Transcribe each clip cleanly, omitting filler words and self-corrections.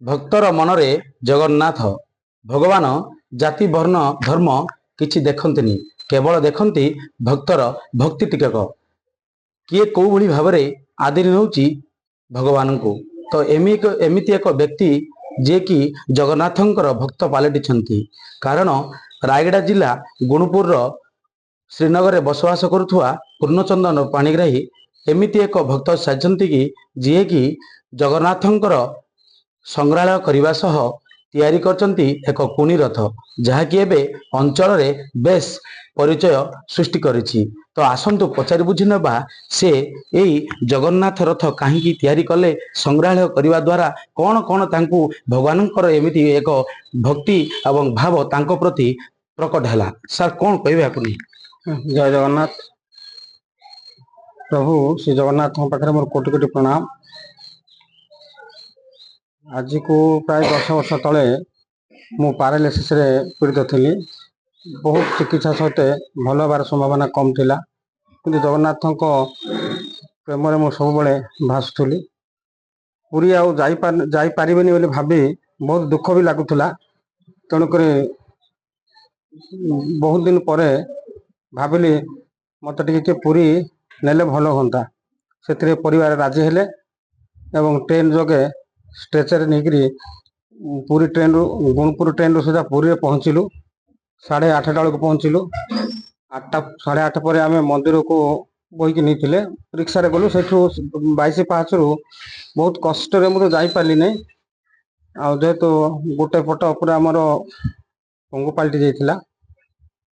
ଭକ୍ତର ମନରେ ଜଗନ୍ନାଥ ଭଗବାନ ଜାତି ବର୍ଣ୍ଣ ଧର୍ମ କିଛି ଦେଖନ୍ତିନି, କେବଳ ଦେଖନ୍ତି ଭକ୍ତର ଭକ୍ତି ଟିକକ। କିଏ କୋଉ ଭଳି ଭାବରେ ଆଦରି ନେଉଛି ଭଗବାନଙ୍କୁ। ତ ଏମିତି ଏକ ବ୍ୟକ୍ତି ଯିଏକି ଜଗନ୍ନାଥଙ୍କର ଭକ୍ତ ପାଲଟିଛନ୍ତି। କାରଣ ରାୟଗଡ଼ା ଜିଲ୍ଲା ଗୁଣପୁରର ଶ୍ରୀନଗରରେ ବସବାସ କରୁଥିବା ପୂର୍ଣ୍ଣଚନ୍ଦନ ପାଣିଗ୍ରାହୀ ଏମିତି ଏକ ଭକ୍ତ ସାଜିଛନ୍ତି କି ଯିଏକି ଜଗନ୍ନାଥଙ୍କର ସଂଗ୍ରହାଳୟ କରିବା ସହ ତିଆରି କରିଛନ୍ତି ଏକ କୁନି ରଥ, ଯାହାକି ଏବେ ଅଞ୍ଚଳରେ ବେଶ ପରିଚୟ ସୃଷ୍ଟି କରିଛି। ତ ଆସନ୍ତୁ ପଚାରି ବୁଝି ନେବା ସେ ଏଇ ଜଗନ୍ନାଥ ରଥ କାହିଁକି ତିଆରି କଲେ, ସଂଗ୍ରହାଳୟ କରିବା ଦ୍ୱାରା କ'ଣ କ'ଣ ତାଙ୍କୁ ଭଗବାନଙ୍କର ଏମିତି ଏକ ଭକ୍ତି ଏବଂ ଭାବ ତାଙ୍କ ପ୍ରତି ପ୍ରକଟ ହେଲା। ସାର୍ କ'ଣ କହିବେ ଆକୁ ନେଇ? ଜୟ ଜଗନ୍ନାଥ। ପ୍ରଭୁ ଶ୍ରୀ ଜଗନ୍ନାଥଙ୍କ ପାଖରେ ମୋର କୋଟି କୋଟି ପ୍ରଣାମ। ଆଜିକୁ ପ୍ରାୟ 10 ବର୍ଷ ତଳେ ମୁଁ ପାରାଲିସିସ୍ରେ ପୀଡ଼ିତ ଥିଲି। ବହୁତ ଚିକିତ୍ସା ସହିତ ଭଲ ହେବାର ସମ୍ଭାବନା କମ୍ ଥିଲା, କିନ୍ତୁ ଜଗନ୍ନାଥଙ୍କ ପ୍ରେମରେ ମୁଁ ସବୁବେଳେ ଭାସୁଥିଲି। ପୁରୀ ଆଉ ଯାଇପାରିବେନି ବୋଲି ଭାବି ବହୁତ ଦୁଃଖ ବି ଲାଗୁଥିଲା। ତେଣୁକରି ବହୁତ ଦିନ ପରେ ଭାବିଲି ମୋତେ ଟିକେ କିଏ ପୁରୀ ନେଲେ ଭଲ ହୁଅନ୍ତା। ସେଥିରେ ପରିବାର ରାଜି ହେଲେ ଏବଂ ଟ୍ରେନ୍ ଯୋଗେ ଷ୍ଟ୍ରେଚର ନେଇକରି ପୁରୀ ଟ୍ରେନ୍ରୁ ଗୁଣପୁର ଟ୍ରେନ୍ରୁ ସୁଦ୍ଧା ପୁରୀରେ ପହଞ୍ଚିଲୁ। 8:30 ବେଳକୁ ପହଞ୍ଚିଲୁ। 8:30 ପରେ ଆମେ ମନ୍ଦିରକୁ ବୋହିକି ନେଇଥିଲେ, ରିକ୍ସାରେ ଗଲୁ। ସେଠୁ 22 ପାହାଚରୁ ବହୁତ କଷ୍ଟରେ ମୁଁ ତ ଯାଇପାରିଲି ନାହିଁ। ଆଉ ଯେହେତୁ ଗୋଟେ ପଟ ପୁରା ଆମର ପଙ୍ଗୁ ପାଲଟି ଯାଇଥିଲା,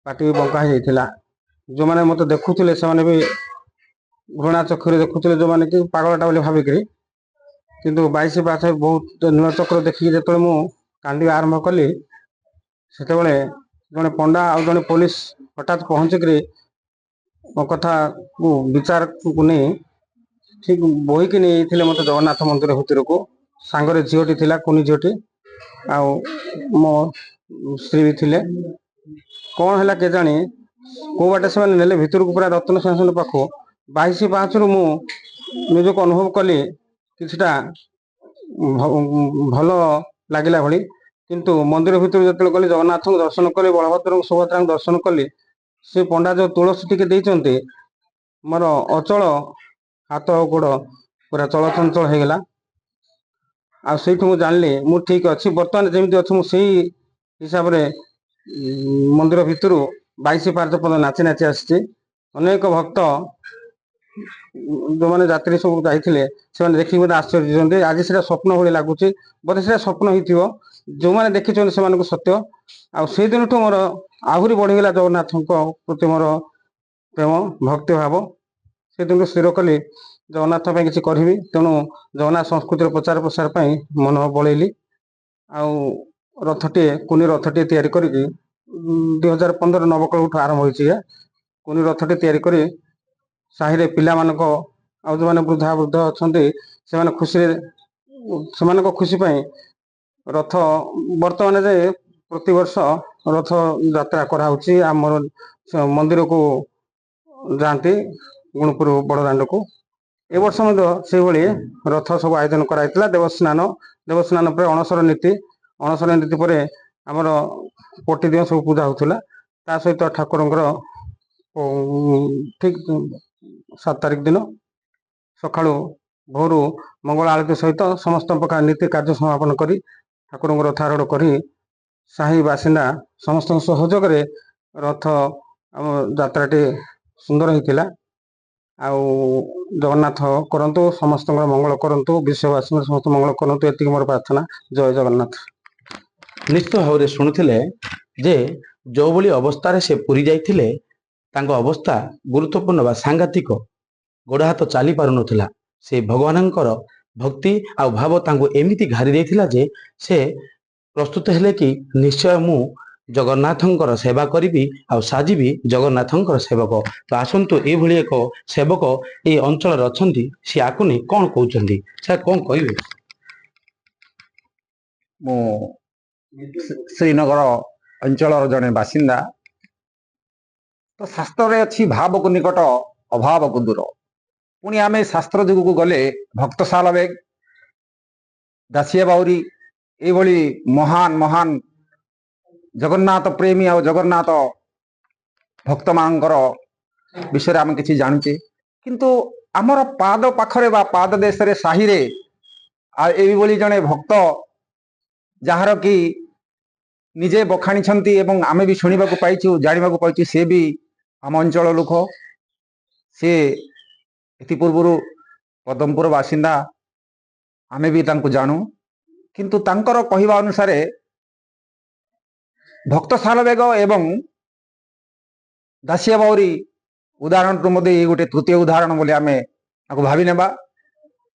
ପାଟି ବି ବଙ୍କା ହେଇଯାଇଥିଲା। ଯେଉଁମାନେ ମୋତେ ଦେଖୁଥିଲେ ସେମାନେ ବି ଘୃଣା ଚକ୍ଷୁରେ ଦେଖୁଥିଲେ, ଯେଉଁମାନେ କି ପାଗଳଟା ବୋଲି ଭାବିକିରି। କିନ୍ତୁ 22 ପାହାଚ ବହୁତ ନୀଳଚକ୍ର ଦେଖିକି ଯେତେବେଳେ ମୁଁ କାନ୍ଦିବା ଆରମ୍ଭ କଲି, ସେତେବେଳେ ଜଣେ ପଣ୍ଡା ଆଉ ଜଣେ ପୋଲିସ ହଠାତ୍ ପହଞ୍ଚିକିରି ମୋ କଥାକୁ ବିଚାରକୁ ନେଇ ଠିକ୍ ବୋହିକି ନେଇଥିଲେ ମୋତେ ଜଗନ୍ନାଥ ମନ୍ଦିର ଭିତରକୁ। ସାଙ୍ଗରେ ଝିଅଟି ଥିଲା, କୁନି ଝିଅଟି, ଆଉ ମୋ ସ୍ତ୍ରୀ ବି ଥିଲେ। କ'ଣ ହେଲା କେଜାଣି କୋଉ ବାଟେ ସେମାନେ ନେଲେ ଭିତରକୁ, ପୁରା ରତ୍ନ ସିଂହାସନ ପାଖକୁ। 22 ପାହାଚରୁ ମୁଁ ନିଜକୁ ଅନୁଭବ କଲି କିଛିଟା ଭଲ ଲାଗିଲା ଭଳି। କିନ୍ତୁ ମନ୍ଦିର ଭିତରକୁ ଯେତେବେଳେ ଗଲି, ଜଗନ୍ନାଥଙ୍କୁ ଦର୍ଶନ କଲି, ବଳଭଦ୍ରଙ୍କୁ ସୁଭଦ୍ରାଙ୍କୁ ଦର୍ଶନ କଲି। ସେ ପଣ୍ଡା ଯେଉଁ ତୁଳସୀ ଟିକେ ଦେଇଛନ୍ତି, ମୋର ଅଚଳ ହାତ ଆଉ ଗୋଡ଼ ପୁରା ଚଳଚଞ୍ଚଳ ହେଇଗଲା। ଆଉ ସେଇଠୁ ମୁଁ ଜାଣିଲି ମୁଁ ଠିକ୍ ଅଛି। ବର୍ତ୍ତମାନ ଯେମିତି ଅଛି ମୁଁ ସେଇ ହିସାବରେ ମନ୍ଦିର ଭିତରୁ 22 ପାହାଚ ପର୍ଯ୍ୟନ୍ତ ନାଚି ନାଚି ଆସିଛି। ଅନେକ ଭକ୍ତ ଯେଉଁମାନେ ଯାତ୍ରୀ ସବୁ ଯାଇଥିଲେ ସେମାନେ ଦେଖିକି ମୋତେ ଆଶ୍ଚର୍ଯ୍ୟ ହେଇଛନ୍ତି। ଆଜି ସେଟା ସ୍ୱପ୍ନ ଭଳି ଲାଗୁଛି, ବୋଧେ ସେଟା ସ୍ୱପ୍ନ ହେଇଥିବ। ଯେଉଁମାନେ ଦେଖିଛନ୍ତି ସେମାନଙ୍କୁ ସତ୍ୟ। ଆଉ ସେଇଦିନଠୁ ମୋର ଆହୁରି ବଢ଼ିଗଲା ଜଗନ୍ନାଥଙ୍କ ପ୍ରତି ମୋର ପ୍ରେମ, ଭକ୍ତି ଭାବ। ସେଦିନଠୁ ସ୍ଥିର କଲି ଜଗନ୍ନାଥ ପାଇଁ କିଛି କରିବି। ତେଣୁ ଜଗନ୍ନାଥ ସଂସ୍କୃତିର ପ୍ରଚାର ପ୍ରସାର ପାଇଁ ମନ ବଳେଇଲି। ଆଉ ରଥଟିଏ, କୁନି ରଥଟିଏ ତିଆରି କରିକି 2015 ନବକଳଠୁ ଆରମ୍ଭ ହୋଇଛି। କୁନି ରଥଟି ତିଆରି କରି ସାହିରେ ପିଲାମାନଙ୍କ ଆଉ ଯେଉଁମାନେ ବୃଦ୍ଧା ବୃଦ୍ଧ ଅଛନ୍ତି ସେମାନେ ଖୁସିରେ, ସେମାନଙ୍କ ଖୁସି ପାଇଁ ରଥ ବର୍ତ୍ତମାନ ଯେ ପ୍ରତିବର୍ଷ ରଥ ଯାତ୍ରା କରାହେଉଛି। ଆମର ମନ୍ଦିରକୁ ଯାଆନ୍ତି ଗୁଣପୁର ବଡ଼ଦାଣ୍ଡକୁ। ଏ ବର୍ଷ ମଧ୍ୟ ସେଇଭଳି ରଥ ସବୁ ଆୟୋଜନ କରାଯାଇଥିଲା। ଦେବସ୍ନାନ ପରେ ଅଣସର ନୀତି ପରେ ଆମର ପଟିଦିଅଁ ସବୁ ପୂଜା ହେଉଥିଲା। ତା ସହିତ ଠାକୁରଙ୍କର ଠିକ୍ 7 ତାରିଖ ଦିନ ସକାଳୁ ଭୋରୁ ମଙ୍ଗଳ ଆଳତି ସହିତ ସମସ୍ତ ପ୍ରକାର ନୀତି କାର୍ଯ୍ୟ ସମାପନ କରି ଠାକୁରଙ୍କ ରଥ ଆରୂଢ଼ କରି ସାହି ବାସିନ୍ଦା ସମସ୍ତଙ୍କ ସହଯୋଗରେ ରଥ ଆମ ଯାତ୍ରାଟି ସୁନ୍ଦର ହେଇଥିଲା। ଆଉ ଜଗନ୍ନାଥ କରନ୍ତୁ, ସମସ୍ତଙ୍କର ମଙ୍ଗଳ କରନ୍ତୁ, ବିଶ୍ୱବାସୀଙ୍କର ସମସ୍ତ ମଙ୍ଗଳ କରନ୍ତୁ, ଏତିକି ମୋର ପ୍ରାର୍ଥନା। ଜୟ ଜଗନ୍ନାଥ। ନିଶ୍ଚିତ ଭାବରେ ଶୁଣୁଥିଲେ ଯେ ଯେଉଁଭଳି ଅବସ୍ଥାରେ ସେ ପୁରୀ ଯାଇଥିଲେ, ତାଙ୍କ ଅବସ୍ଥା ଗୁରୁତ୍ୱପୂର୍ଣ୍ଣ ବା ସାଂଘାତିକ। ଗୋଡ଼ ହାତ ଚାଲି ପାରୁନଥିଲା। ସେ ଭଗବାନଙ୍କର ଭକ୍ତି ଆଉ ଭାବ ତାଙ୍କୁ ଏମିତି ଘାରି ଦେଇଥିଲା ଯେ ସେ ପ୍ରସ୍ତୁତ ହେଲେ କି ନିଶ୍ଚୟ ମୁଁ ଜଗନ୍ନାଥଙ୍କର ସେବା କରିବି ଆଉ ସାଜିବି ଜଗନ୍ନାଥଙ୍କର ସେବକ। ତ ଆସନ୍ତୁ ଏଇଭଳି ଏକ ସେବକ ଏଇ ଅଞ୍ଚଳରେ ଅଛନ୍ତି, ସେ ଆକୁ ନେଇ କ'ଣ କହୁଛନ୍ତି, ସାର୍ କ'ଣ କହିବେ? ମୁଁ ଶ୍ରୀନଗର ଅଞ୍ଚଳର ଜଣେ ବାସିନ୍ଦା। ତ ଶାସ୍ତ୍ରରେ ଅଛି ଭାବକୁ ନିକଟ ଅଭାବକୁ ଦୂର। ପୁଣି ଆମେ ଶାସ୍ତ୍ର ଯୁଗକୁ ଗଲେ ଭକ୍ତଶାଲ ବେଗ, ଦାସିଆ ବାଉରୀ, ଏଇଭଳି ମହାନ ମହାନ ଜଗନ୍ନାଥ ପ୍ରେମୀ ଆଉ ଜଗନ୍ନାଥ ଭକ୍ତମାନଙ୍କର ବିଷୟରେ ଆମେ କିଛି ଜାଣୁଛେ, କିନ୍ତୁ ଆମର ପାଦ ପାଖରେ ବା ପାଦ ଦେଶରେ ସାହିରେ ଆଉ ଏଇଭଳି ଜଣେ ଭକ୍ତ ଯାହାର କି ନିଜେ ବଖାଣିଛନ୍ତି ଏବଂ ଆମେ ବି ଶୁଣିବାକୁ ପାଇଛୁ, ଜାଣିବାକୁ ପାଇଛୁ, ସେ ବି ଆମ ଅଞ୍ଚଳ ଲୋକ। ସେ ଏଥିପୂର୍ବରୁ ପଦମପୁର ବାସିନ୍ଦା, ଆମେ ବି ତାଙ୍କୁ ଜାଣୁ। କିନ୍ତୁ ତାଙ୍କର କହିବା ଅନୁସାରେ ଭକ୍ତ ସାଲବେଗ ଏବଂ ଦାସିଆ ବାଉରୀ ଉଦାହରଣରୁ ମଧ୍ୟ ଏଇ ଗୋଟେ ତୃତୀୟ ଉଦାହରଣ ବୋଲି ଆମେ ତାକୁ ଭାବି ନେବା।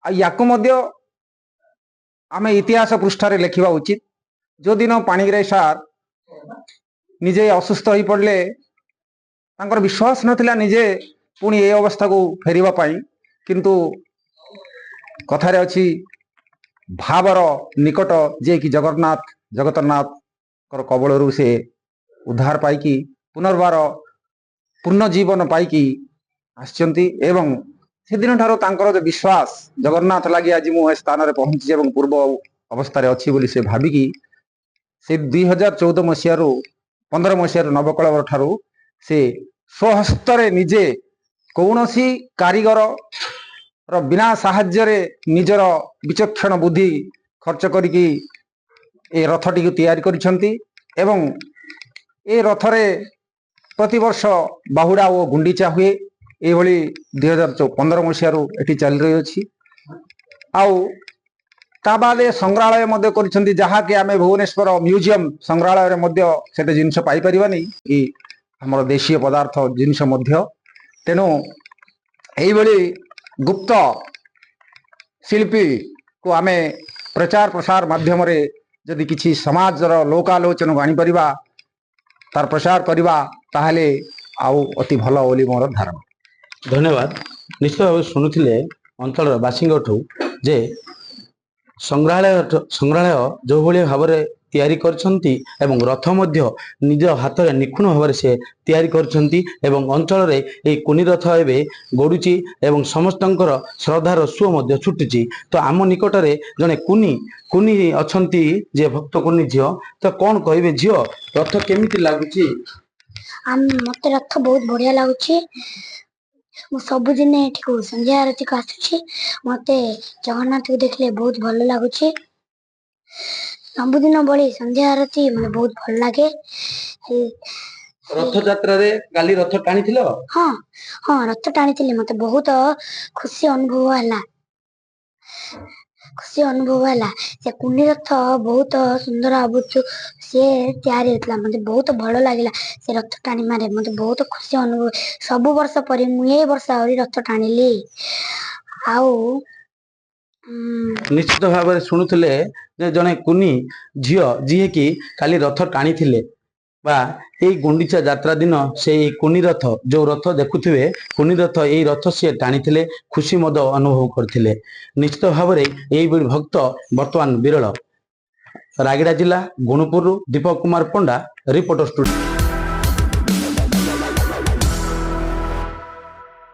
ଆଉ ୟାକୁ ମଧ୍ୟ ଆମେ ଇତିହାସ ପୃଷ୍ଠାରେ ଲେଖିବା ଉଚିତ। ଯେଉଁଦିନ ପାଣିଗ୍ରାହୀ ସାର୍ ନିଜେ ଅସୁସ୍ଥ ହୋଇ ପଡ଼ିଲେ, ତାଙ୍କର ବିଶ୍ୱାସ ନଥିଲା ନିଜେ ପୁଣି ଏ ଅବସ୍ଥାକୁ ଫେରିବା ପାଇଁ, କିନ୍ତୁ କଥାରେ ଅଛି ଭାବର ନିକଟ ଯିଏକି ଜଗନ୍ନାଥ ଜଗତରନାଥଙ୍କର କବଳରୁ ସେ ଉଦ୍ଧାର ପାଇକି ପୁନର୍ବାର ପୂର୍ଣ୍ଣ ଜୀବନ ପାଇକି ଆସିଛନ୍ତି। ଏବଂ ସେଦିନ ଠାରୁ ତାଙ୍କର ଯେ ବିଶ୍ୱାସ ଜଗନ୍ନାଥ ଲାଗି ଆଜି ମୁଁ ଏ ସ୍ଥାନରେ ପହଞ୍ଚିଛି ଏବଂ ପୂର୍ବ ଅବସ୍ଥାରେ ଅଛି ବୋଲି ସେ ଭାବିକି ସେ 2014 ମସିହାରୁ 15 ମସିହାରୁ ନବକଳେବର ଠାରୁ ସେ ସ୍ୱହସ୍ତରେ ନିଜେ କୌଣସି କାରିଗରର ବିନା ସାହାଯ୍ୟରେ ନିଜର ବିଚକ୍ଷଣ ବୁଦ୍ଧି ଖର୍ଚ୍ଚ କରିକି ଏ ରଥଟିକୁ ତିଆରି କରିଛନ୍ତି। ଏବଂ ଏ ରଥରେ ପ୍ରତିବର୍ଷ ବାହୁଡ଼ା ଓ ଗୁଣ୍ଡିଚା ହୁଏ। ଏଇଭଳି 2015 ମସିହାରୁ ଏଠି ଚାଲି ରହିଅଛି। ଆଉ ତା ବାଦେ ସଂଗ୍ରହାଳୟ ମଧ୍ୟ କରିଛନ୍ତି, ଯାହାକି ଆମେ ଭୁବନେଶ୍ୱର ମ୍ୟୁଜିୟମ ସଂଗ୍ରହାଳୟରେ ମଧ୍ୟ ସେତେ ଜିନିଷ ପାଇପାରିବାନି, କି ଆମର ଦେଶୀୟ ପଦାର୍ଥ ଜିନିଷ ମଧ୍ୟ। ତେଣୁ ଏଇଭଳି ଗୁପ୍ତ ଶିଳ୍ପୀକୁ ଆମେ ପ୍ରଚାର ପ୍ରସାର ମାଧ୍ୟମରେ ଯଦି କିଛି ସମାଜର ଲୋକାଲୋଚନକୁ ଆଣିପାରିବା, ତାର ପ୍ରସାର କରିବା, ତାହେଲେ ଆଉ ଅତି ଭଲ ବୋଲି ମୋର ଧାରଣା। ଧନ୍ୟବାଦ। ନିଶ୍ଚିତ ଭାବେ ଶୁଣୁଥିଲେ ଅଞ୍ଚଳର ବାସୀଙ୍କଠୁ ଯେ ସଂଗ୍ରହାଳୟ ଯେଉଁଭଳି ଭାବରେ ତିଆରି କରିଛନ୍ତି ଏବଂ ରଥ ମଧ୍ୟ ନିଜ ହାତରେ ନିଖୁଣ ଭାବରେ ସେ ତିଆରି କରିଛନ୍ତି ଏବଂ ଅଞ୍ଚଳରେ ଏହି କୁନି ରଥ ଏବେ ଗଡ଼ୁଛି ଏବଂ ସମସ୍ତଙ୍କର ଶ୍ରଦ୍ଧାର ସୁଅ ମଧ୍ୟ ଛୁଟୁଛି। ତ ଆମ ନିକଟରେ ଜଣେ କୁନି ଅଛନ୍ତି, ଯେ ଭକ୍ତ କୁନି ଝିଅ। ତ କ'ଣ କହିବେ ଝିଅ, ରଥ କେମିତି ଲାଗୁଛି? ମତେ ରଥ ବହୁତ ବଢିଆ ଲାଗୁଛି। ମୁଁ ସବୁଦିନେ ଏଠିକୁ ସନ୍ଧ୍ୟା ଆରତୀକୁ ଆସୁଛି। ମତେ ଜଗନ୍ନାଥକୁ ଦେଖିଲେ ବହୁତ ଭଲ ଲାଗୁଛି। ସବୁଦିନ ଭଳି ସନ୍ଧ୍ୟା ଆରତୀ ମତେ ବହୁତ ଭଲ ଲାଗେ। ରଥଯାତ୍ରାରେ କାଲି ରଥ ଟାଣିଥିଲ? ହଁ, ରଥ ଟାଣିଥିଲି। ମତେ ବହୁତ ଖୁସି ଅନୁଭବ ହେଲା। ସେ କୁନି ରଥ ବହୁତ ସୁନ୍ଦର ସିଏ ତିଆରି ହେଇଥିଲା। ମତେ ବହୁତ ଭଲ ଲାଗିଲା ସେ ରଥ ଟାଣିବାରେ। ମତେ ବହୁତ ଖୁସି ଅନୁଭବ। ସବୁ ବର୍ଷ ପରି ମୁଁ ଏ ବର୍ଷ ଆହୁରି ରଥ ଟାଣିଲି। ଆଉ ନିଶ୍ଚିତ ଭାବରେ ଶୁଣୁଥିଲେ ଯେ ଜଣେ କୁନି ଝିଅ ଯିଏକି କାଲି ରଥ ଟାଣିଥିଲେ, ବା ଏଇ ଗୁଣ୍ଡିଚା ଯାତ୍ରା ଦିନ ସେଇ କୁନି ରଥ, ଯୋଉ ରଥ ଦେଖୁଥିବେ କୁନି ରଥ, ଏଇ ରଥ ସିଏ ଟାଣିଥିଲେ, ଖୁସି ମଧ୍ୟ ଅନୁଭବ କରିଥିଲେ। ନିଶ୍ଚିତ ଭାବରେ ଏଇଭଳି ଭକ୍ତ ବର୍ତ୍ତମାନ ବିରଳ। ରାୟଗଡ଼ା ଜିଲ୍ଲା ଗୁଣୁପୁରରୁ ଦୀପକ କୁମାର ପଣ୍ଡା, ରିପୋର୍ଟର ଷ୍ଟୁଡିଓ।